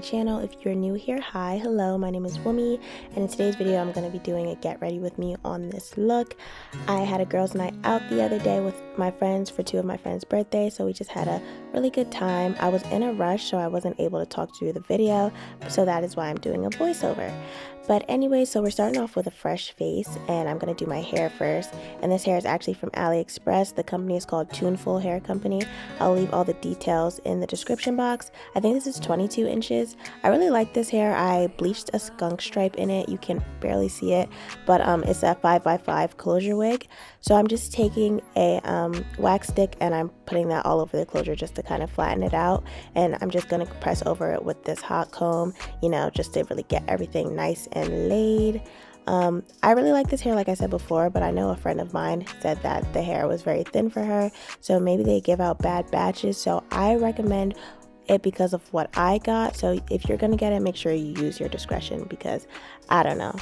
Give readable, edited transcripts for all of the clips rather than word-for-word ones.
channel. If you're new here, hi, hello, my name is Wumi, and in today's video I'm going to be doing a get ready with me on this look. I had a girls' night out the other day with my friends for two of my friends' birthdays, so we just had a really good time. I was in a rush, so I wasn't able to talk through the video, so that is why I'm doing a voiceover. But anyway, so we're starting off with a fresh face, and I'm going to do my hair first. And this hair is actually from AliExpress. The company is called Tuneful Hair Company. I'll leave all the details in the description box. I think this is 22 inches. I really like this hair. I bleached a skunk stripe in it. You can barely see it, but it's a 5x5 closure wig. So I'm just taking a wax stick and I'm putting that all over the closure just to kind of flatten it out. And I'm just going to press over it with this hot comb, you know, just to really get everything nice and laid. I really like this hair, like I said before, but I know a friend of mine said that the hair was very thin for her, so maybe they give out bad batches. So I recommend it because of what I got. So if you're gonna get it, make sure you use your discretion, because I don't know.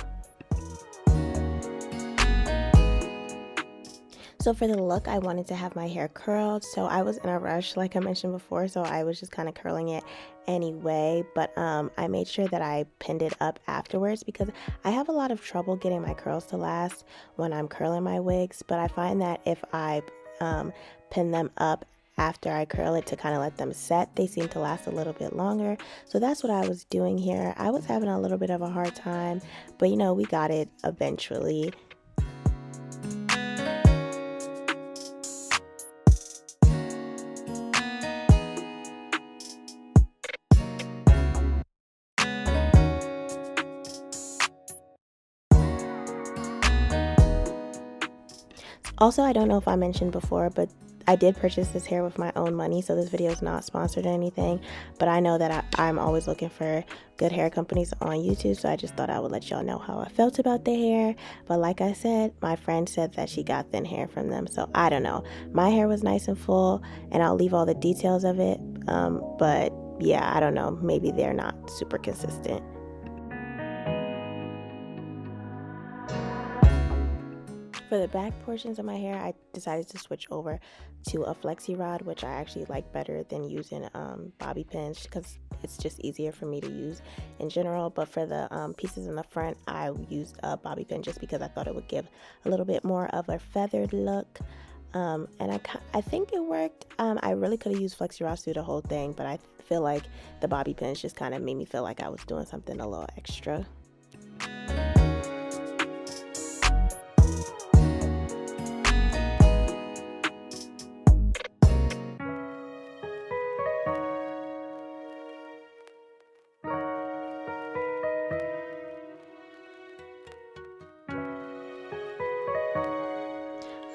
So for the look, I wanted to have my hair curled, so I was in a rush, like I mentioned before, so I was just kind of curling it anyway. But I made sure that I pinned it up afterwards, because I have a lot of trouble getting my curls to last when I'm curling my wigs. But I find that if I pin them up after I curl it to kind of let them set, they seem to last a little bit longer. So that's what I was doing here. I was having a little bit of a hard time, but you know, we got it eventually. Also, I don't know if I mentioned before, but I did purchase this hair with my own money, so this video is not sponsored or anything. But I know that I'm always looking for good hair companies on YouTube, so I just thought I would let y'all know how I felt about the hair. But like I said, my friend said that she got thin hair from them, so I don't know. My hair was nice and full, and I'll leave all the details of it. But yeah, I don't know. Maybe they're not super consistent. For the back portions of my hair, I decided to switch over to a flexi rod, which I actually like better than using bobby pins, because it's just easier for me to use in general. But for the pieces in the front, I used a bobby pin just because I thought it would give a little bit more of a feathered look. And I think it worked. I really could have used flexi rods through the whole thing, but I feel like the bobby pins just kind of made me feel like I was doing something a little extra.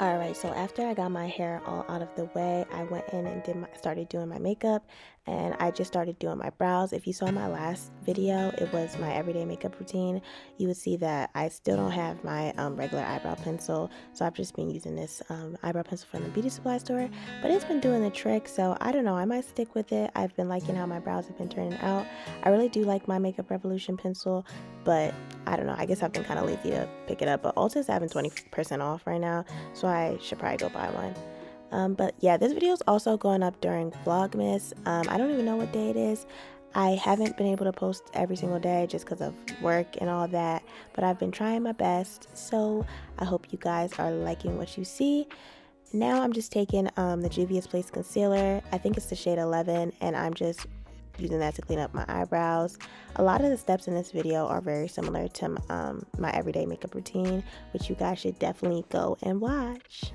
Alright, so after I got my hair all out of the way, I went in and started doing my makeup, and I just started doing my brows. If you saw my last video, it was my everyday makeup routine. You would see that I still don't have my regular eyebrow pencil, so I've just been using this eyebrow pencil from the beauty supply store, but it's been doing the trick, so I don't know, I might stick with it. I've been liking how my brows have been turning out. I really do like my Makeup Revolution pencil, but I don't know, I guess I've been kind of lazy to pick it up. But Ulta is having 20% off right now, so I should probably go buy one. But yeah, this video is also going up during Vlogmas. I don't even know what day it is. I haven't been able to post every single day just because of work and all that, but I've been trying my best, so I hope you guys are liking what you see. Now I'm just taking the Juvia's Place Concealer. I think it's the shade 11, and I'm just using that to clean up my eyebrows. A lot of the steps in this video are very similar to my everyday makeup routine, which you guys should definitely go and watch.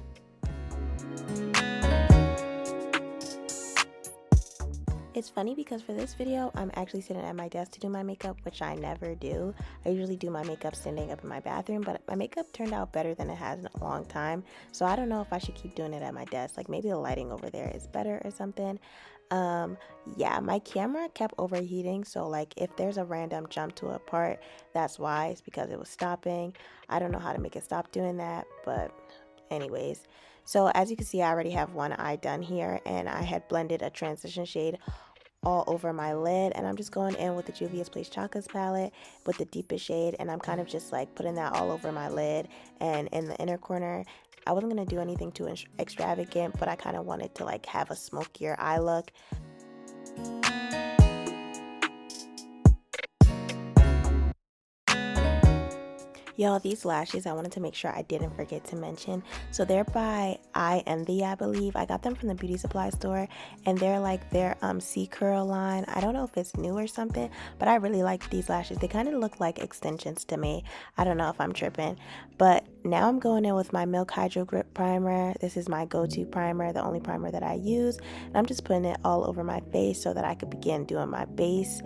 It's funny because for this video, I'm actually sitting at my desk to do my makeup, which I never do. I usually do my makeup standing up in my bathroom, but my makeup turned out better than it has in a long time. So I don't know if I should keep doing it at my desk. Like maybe the lighting over there is better or something. Yeah, my camera kept overheating, so like if there's a random jump to a part, that's why. It's because it was stopping. I don't know how to make it stop doing that, but anyways. So as you can see, I already have one eye done here, and I had blended a transition shade all over my lid, and I'm just going in with the Juvia's Place Chocolates palette with the deepest shade, and I'm kind of just like putting that all over my lid and in the inner corner. I wasn't going to do anything too extravagant, but I kind of wanted to like have a smokier eye look. Y'all, these lashes, I wanted to make sure I didn't forget to mention. So they're by I Envy, I believe. I got them from the beauty supply store, and they're like their C curl line. I don't know if it's new or something, but I really like these lashes. They kind of look like extensions to me. I don't know if I'm tripping, but now I'm going in with my Milk Hydrogrip primer. This is my go-to primer, the only primer that I use, and I'm just putting it all over my face so that I could begin doing my base.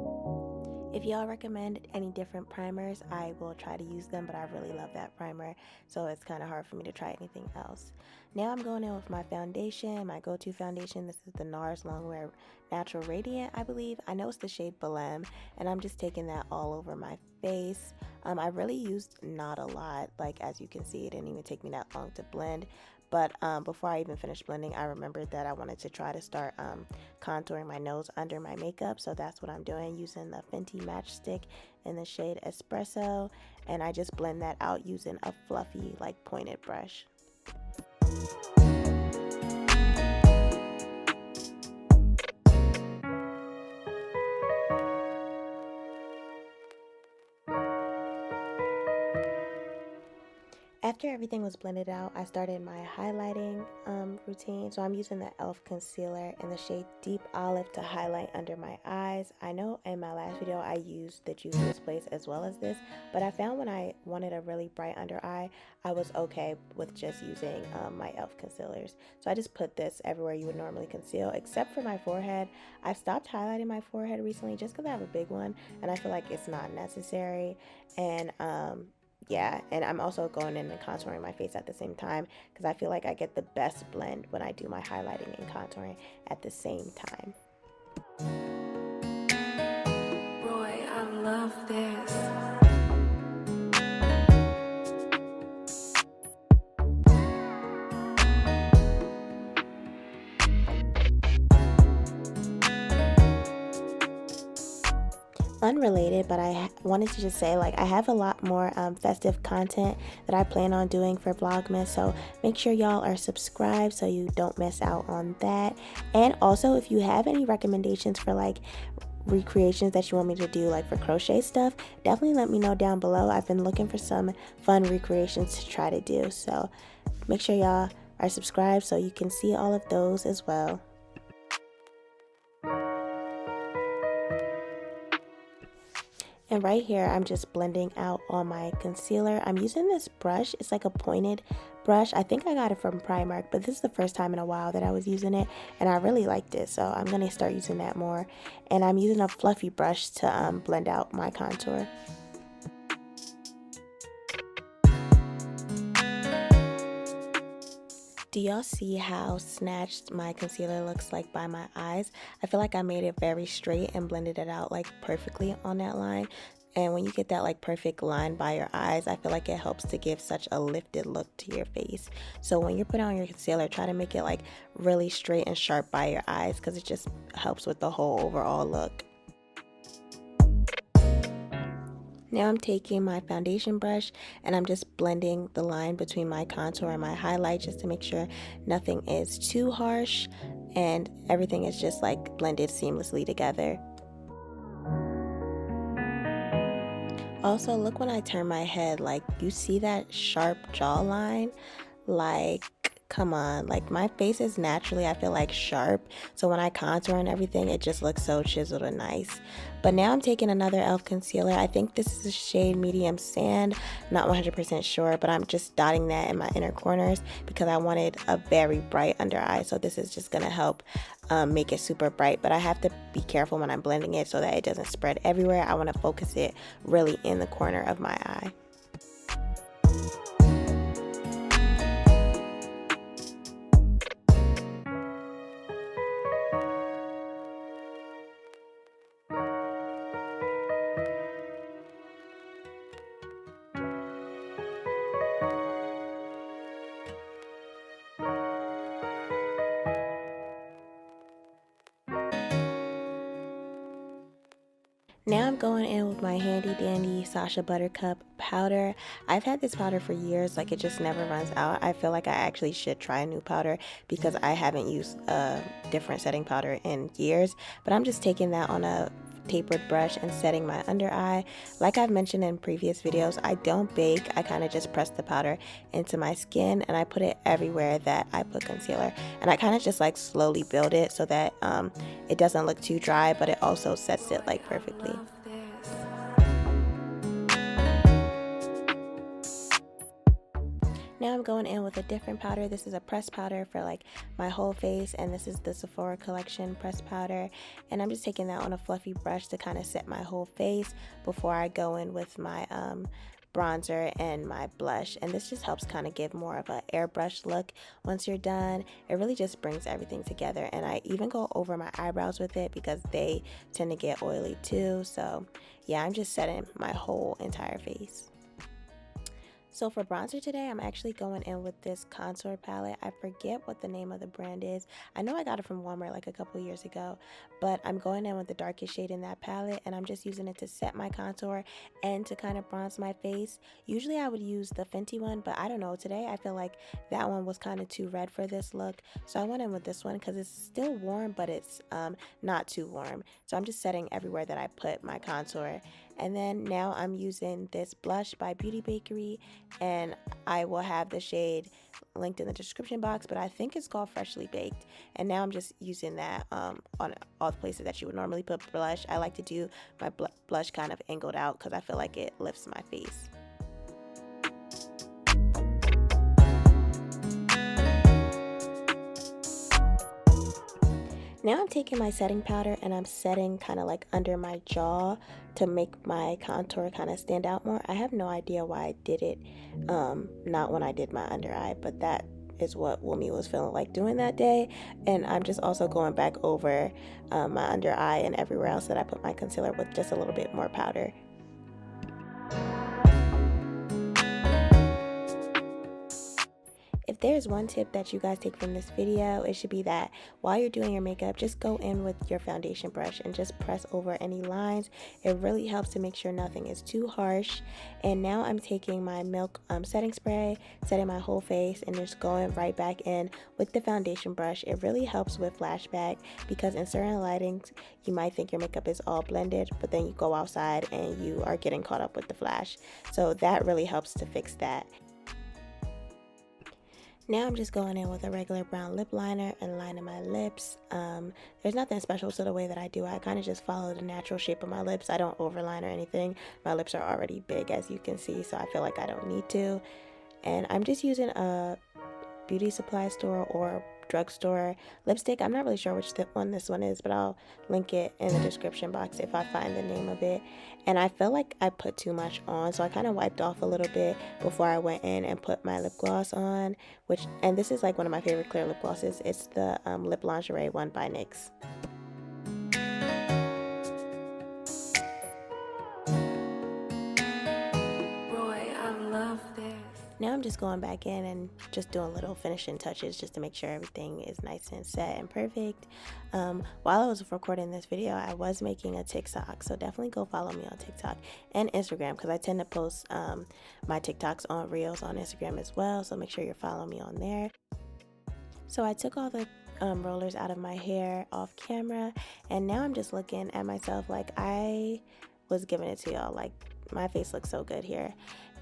If y'all recommend any different primers, I will try to use them, but I really love that primer, so it's kind of hard for me to try anything else. Now I'm going in with my foundation, my go-to foundation. This is the Nars Longwear Natural Radiant, I believe. I know it's the shade Belem, and I'm just taking that all over my face. I really used not a lot. Like, as you can see, it didn't even take me that long to blend. But before I even finished blending, I remembered that I wanted to try to start contouring my nose under my makeup. So that's what I'm doing, using the Fenty matchstick in the shade Espresso. And I just blend that out using a fluffy, like, pointed brush. After everything was blended out, I started my highlighting routine. So I'm using the e.l.f. concealer in the shade Deep Olive to highlight under my eyes. I know in my last video I used the Juvias place as well as this, but I found when I wanted a really bright under eye, I was okay with just using my e.l.f. concealers. So I just put this everywhere you would normally conceal, except for my forehead. I've stopped highlighting my forehead recently just because I have a big one and I feel like it's not necessary. And yeah, and I'm also going in and contouring my face at the same time because I feel like I get the best blend when I do my highlighting and contouring at the same time. Roy, I love this. Unrelated, but I wanted to just say, like, I have a lot more festive content that I plan on doing for Vlogmas, so make sure y'all are subscribed so you don't miss out on that. And also, if you have any recommendations for like recreations that you want me to do, like for crochet stuff, definitely let me know down below. I've been looking for some fun recreations to try to do, so make sure y'all are subscribed so you can see all of those as well. And right here, I'm just blending out all my concealer. I'm using this brush. It's like a pointed brush. I think I got it from Primark, but this is the first time in a while that I was using it, and I really liked it, so I'm going to start using that more. And I'm using a fluffy brush to blend out my contour. Do y'all see how snatched my concealer looks like by my eyes? I feel like I made it very straight and blended it out like perfectly on that line. And when you get that like perfect line by your eyes, I feel like it helps to give such a lifted look to your face. So when you're putting on your concealer, try to make it like really straight and sharp by your eyes because it just helps with the whole overall look. Now I'm taking my foundation brush and I'm just blending the line between my contour and my highlight just to make sure nothing is too harsh and everything is just like blended seamlessly together. Also, look when I turn my head, like you see that sharp jawline? Like, come on, like my face is naturally, I feel like, sharp, so when I contour and everything, it just looks so chiseled and nice. But now I'm taking another e.l.f. concealer. I think this is a shade Medium Sand, not 100% sure, but I'm just dotting that in my inner corners because I wanted a very bright under eye, so this is just gonna help make it super bright. But I have to be careful when I'm blending it so that it doesn't spread everywhere. I want to focus it really in the corner of my eye. Now I'm going in with my handy dandy Sasha Buttercup powder. I've had this powder for years, like it just never runs out. I feel like I actually should try a new powder because I haven't used a different setting powder in years. But I'm just taking that on a tapered brush and setting my under eye. Like I've mentioned in previous videos, I don't bake. I kind of just press the powder into my skin and I put it everywhere that I put concealer. And I kind of just like slowly build it so that it doesn't look too dry, but it also sets it like perfectly. Now I'm going in with a different powder. This is a pressed powder for like my whole face, and this is the Sephora collection pressed powder, and I'm just taking that on a fluffy brush to kind of set my whole face before I go in with my bronzer and my blush. And this just helps kind of give more of an airbrush look once you're done. It really just brings everything together, and I even go over my eyebrows with it because they tend to get oily too. So yeah, I'm just setting my whole entire face. So for bronzer today, I'm actually going in with this contour palette. I forget what the name of the brand is. I know I got it from Walmart like a couple years ago, but I'm going in with the darkest shade in that palette, and I'm just using it to set my contour and to kind of bronze my face. Usually I would use the Fenty one, but I don't know. Today I feel like that one was kind of too red for this look, so I went in with this one because it's still warm, but it's not too warm. So I'm just setting everywhere that I put my contour. And then now I'm using this blush by Bakerie, and I will have the shade linked in the description box, but I think it's called Freshly Baked. And now I'm just using that on all the places that you would normally put blush. I like to do my blush kind of angled out because I feel like it lifts my face. Now I'm taking my setting powder and I'm setting kind of like under my jaw to make my contour kind of stand out more. I have no idea why I did it, not when I did my under eye, but that is what Wumi was feeling like doing that day. And I'm just also going back over my under eye and everywhere else that I put my concealer with just a little bit more powder. If there's one tip that you guys take from this video, it should be that while you're doing your makeup, just go in with your foundation brush and just press over any lines. It really helps to make sure nothing is too harsh. And now I'm taking my Milk setting spray, setting my whole face, and just going right back in with the foundation brush. It really helps with flashback because in certain lightings, you might think your makeup is all blended, but then you go outside and you are getting caught up with the flash. So that really helps to fix that. Now I'm just going in with a regular brown lip liner and lining my lips. There's nothing special to the way that I do it. I kind of just follow the natural shape of my lips. I don't overline or anything. My lips are already big, as you can see, so I feel like I don't need to. And I'm just using a beauty supply store or drugstore lipstick. I'm not really sure which one this one is, but I'll link it in the description box if I find the name of it. And I feel like I put too much on, so I kind of wiped off a little bit before I went in and put my lip gloss on, and this is like one of my favorite clear lip glosses. It's the Lip Lingerie one by NYX. Now I'm just going back in and just doing little finishing touches just to make sure everything is nice and set and perfect. While I was recording this video, I was making a TikTok, so definitely go follow me on TikTok and Instagram because I tend to post my TikToks on Reels on Instagram as well, so make sure you're following me on there. So I took all the rollers out of my hair off camera, and now I'm just looking at myself like I was giving it to y'all. Like, my face looks so good here.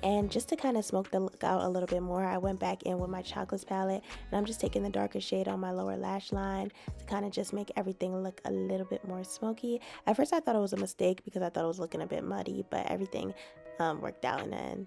And just to kind of smoke the look out a little bit more, I went back in with my chocolates palette, and I'm just taking the darker shade on my lower lash line to kind of just make everything look a little bit more smoky. At first I thought it was a mistake because I thought it was looking a bit muddy, but everything worked out in the end.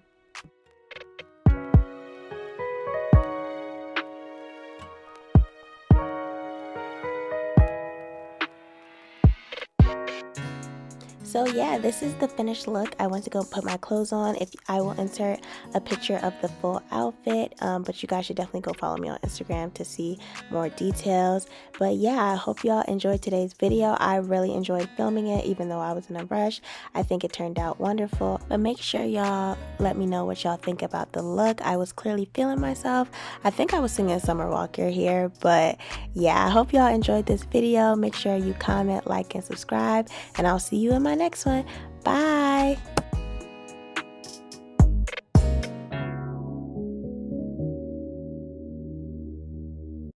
So yeah, this is the finished look. I went to go put my clothes on. I will insert a picture of the full outfit, but you guys should definitely go follow me on Instagram to see more details. But yeah, I hope y'all enjoyed today's video. I really enjoyed filming it, even though I was in a rush. I think it turned out wonderful. But make sure y'all let me know what y'all think about the look. I was clearly feeling myself. I think I was singing Summer Walker here, but yeah, I hope y'all enjoyed this video. Make sure you comment, like, and subscribe, and I'll see you in my next one. Bye.